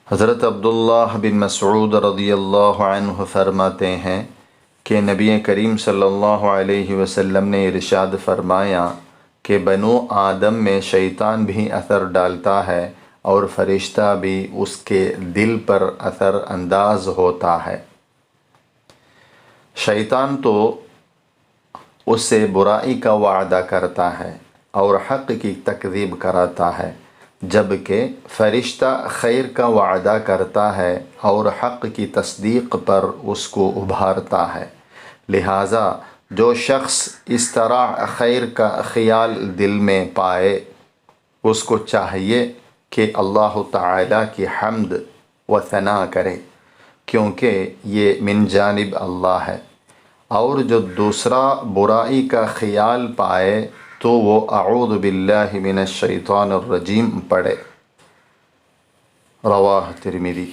حضرت عبداللہ بن مسعود رضی اللہ عنہ فرماتے ہیں کہ نبی کریم صلی اللہ علیہ وسلم نے ارشاد فرمایا کہ بنو آدم میں شیطان بھی اثر ڈالتا ہے اور فرشتہ بھی اس کے دل پر اثر انداز ہوتا ہے۔ شیطان تو اس سے برائی کا وعدہ کرتا ہے اور حق کی تکذیب کراتا ہے، جبکہ فرشتہ خیر کا وعدہ کرتا ہے اور حق کی تصدیق پر اس کو ابھارتا ہے۔ لہٰذا جو شخص اس طرح خیر کا خیال دل میں پائے، اس کو چاہیے کہ اللہ تعالیٰ کی حمد و ثنا کرے، کیونکہ یہ من جانب اللہ ہے، اور جو دوسرا برائی کا خیال پائے تو وہ اعوذ باللہ من الشیطان الرجیم پڑھے۔ رواہ ترمذی۔